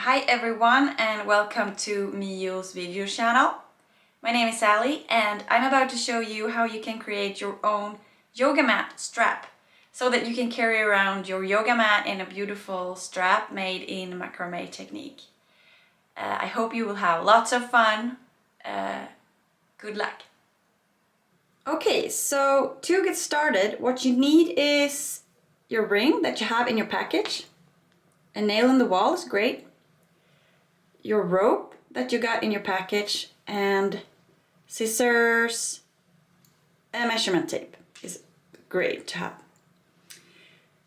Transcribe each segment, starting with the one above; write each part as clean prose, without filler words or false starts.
Hi everyone and welcome to Mio's video channel. My name is Sally and I'm about to show you how you can create your own yoga mat strap so that you can carry around your yoga mat in a beautiful strap made in macramé technique. I hope you will have lots of fun. Good luck. Okay, so to get started, what you need is your ring that you have in your package. A nail in the wall is great. Your rope that you got in your package, and scissors and measurement tape is great to have.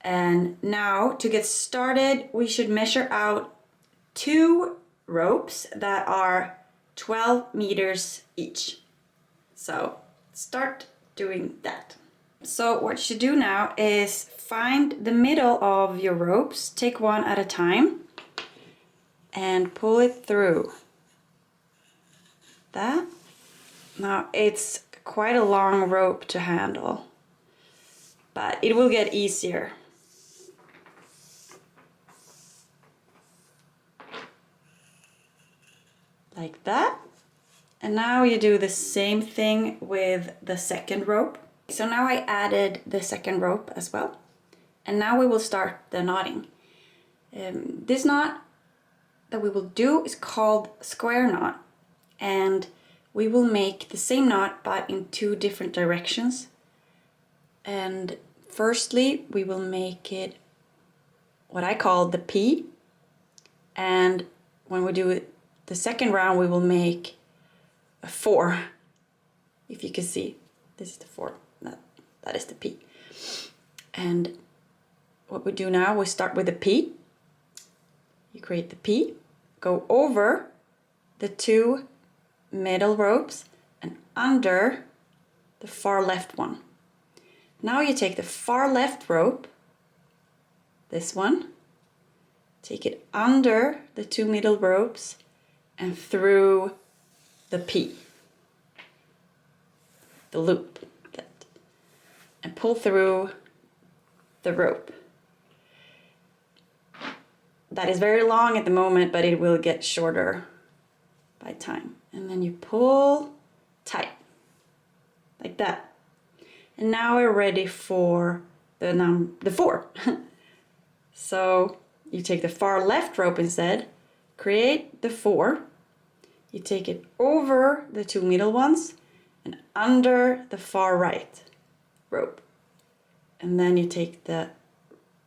And now to get started, we should measure out 2 ropes that are 12 meters each. So start doing that. So what you should do now is find the middle of your ropes, take one at a time, and pull it through. That. Now it's quite a long rope to handle, but it will get easier. Like that. And now you do the same thing with the second rope. So now I added the second rope as well. And now we will start the knotting. This knot that we will do is called square knot, and we will make the same knot but in 2 different directions. And firstly we will make it what I call the P, and when we do it the second round we will make a 4. If you can see, this is the 4, that is the P. And what we do now, we start with the P. You create the P, go over the 2 middle ropes and under the far left one. Now you take the far left rope, this one, take it under the 2 middle ropes and through the P, the loop, and pull through the rope. That is very long at the moment, but it will get shorter by time. And then you pull tight, like that. And now we're ready for the 4. So you take the far left rope instead, create the 4. You take it over the 2 middle ones and under the far right rope. And then you take the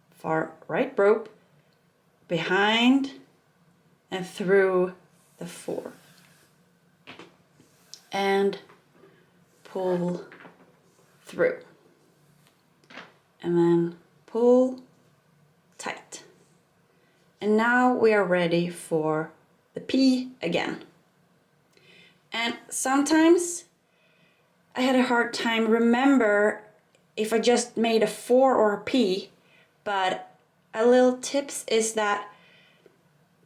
far right rope behind and through the 4 and pull through, and then pull tight. And now we are ready for the P again. And sometimes I had a hard time remember if I just made a 4 or a P, but a little tips is that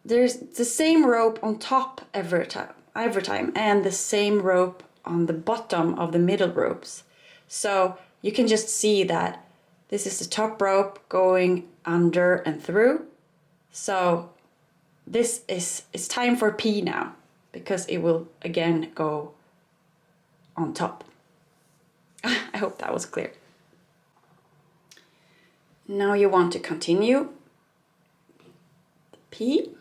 there's the same rope on top every time and the same rope on the bottom of the middle ropes. So you can just see that this is the top rope going under and through. So this is, it's time for P now, because it will again go on top. I hope that was clear. Now you want to continue the P,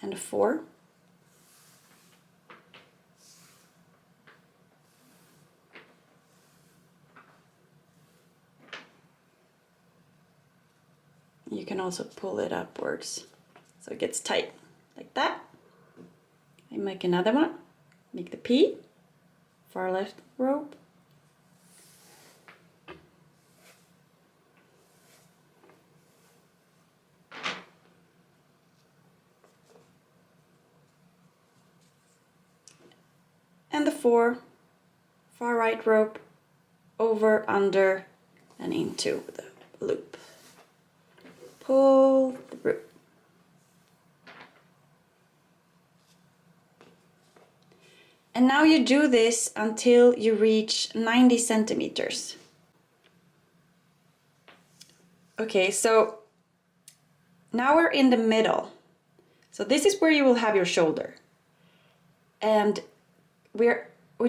and a 4, you can also pull it upwards so it gets tight, like that. I make another one, make the P, far left rope, and the 4, far right rope, over, under, and into the loop. Pull through. And now you do this until you reach 90 centimeters. Okay, so now we're in the middle. So this is where you will have your shoulder. And we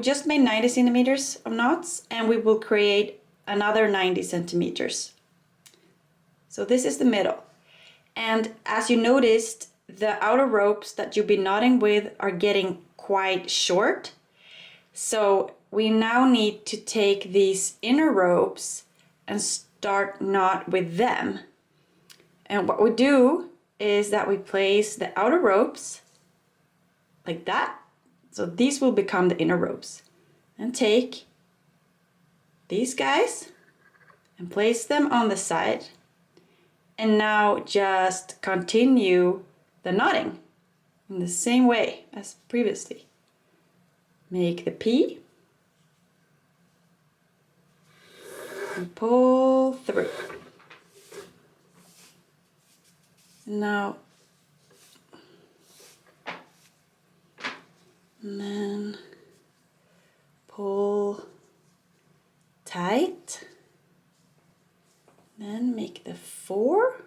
just made 90 centimeters of knots, and we will create another 90 centimeters. So this is the middle. And as you noticed, the outer ropes that you've been knotting with are getting quite short. So we now need to take these inner ropes and start knot with them. And what we do is that we place the outer ropes like that. So these will become the inner ropes. And take these guys and place them on the side. And now just continue the knotting in the same way as previously. Make the P and pull through. Now, and then pull tight. Then make the 4.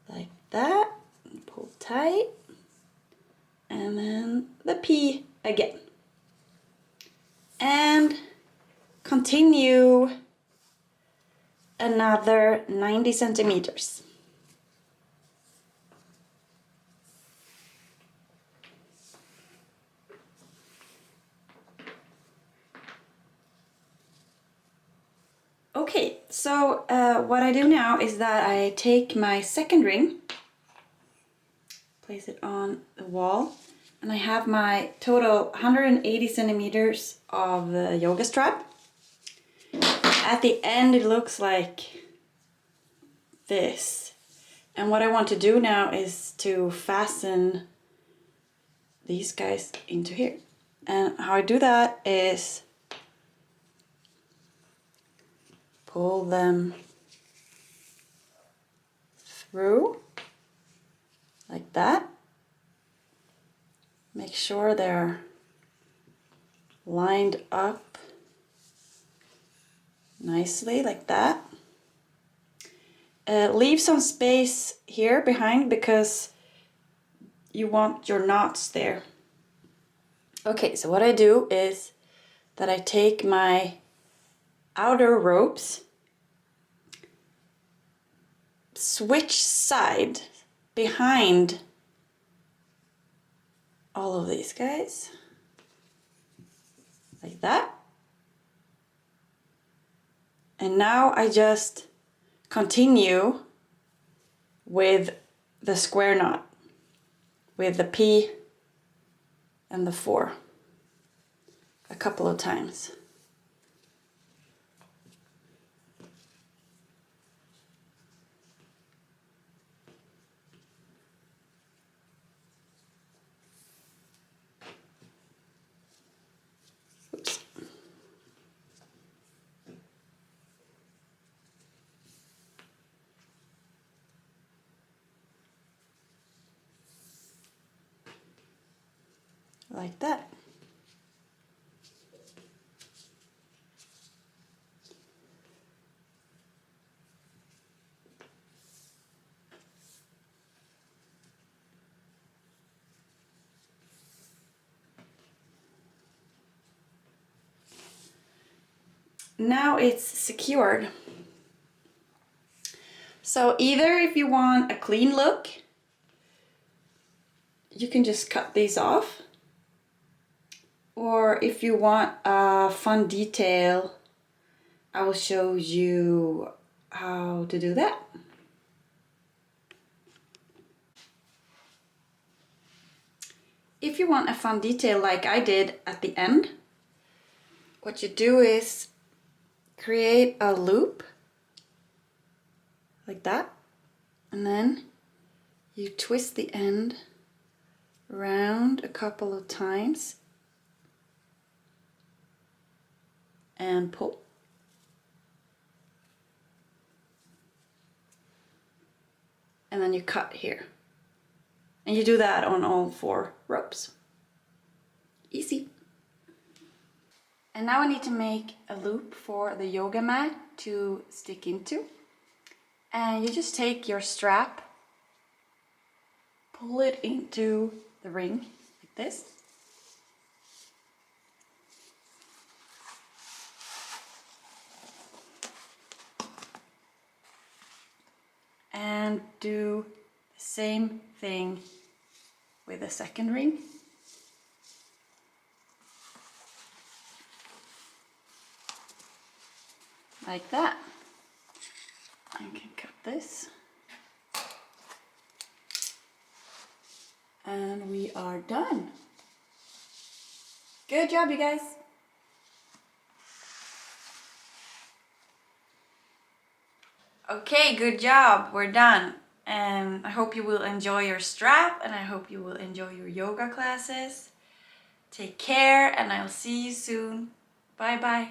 Like that. Pull tight. And then the P again. And continue another 90 centimeters. Okay, so what I do now is that I take my second ring, place it on the wall, and I have my total 180 centimeters of the yoga strap. At the end it looks like this. And what I want to do now is to fasten these guys into here. And how I do that is pull them through like that. Make sure they're lined up nicely like that. Leave some space here behind because you want your knots there. Okay, so what I do is that I take my outer ropes, switch side behind all of these guys, like that. And now I just continue with the square knot, with the P and the 4 a couple of times. Oops. Like that. Now it's secured. So either if you want a clean look, you can just cut these off. Or if you want a fun detail, I will show you how to do that. If you want a fun detail like I did at the end, what you do is create a loop like that, and then you twist the end around a couple of times and pull. and then you cut here. And you do that on all 4 ropes. Easy. And now I need to make a loop for the yoga mat to stick into. And you just take your strap, pull it into the ring like this. And do the same thing with the second ring. Like that. I can cut this. And we are done. Good job, you guys. Okay, good job. We're done. And I hope you will enjoy your strap, and I hope you will enjoy your yoga classes. Take care, and I'll see you soon. Bye bye.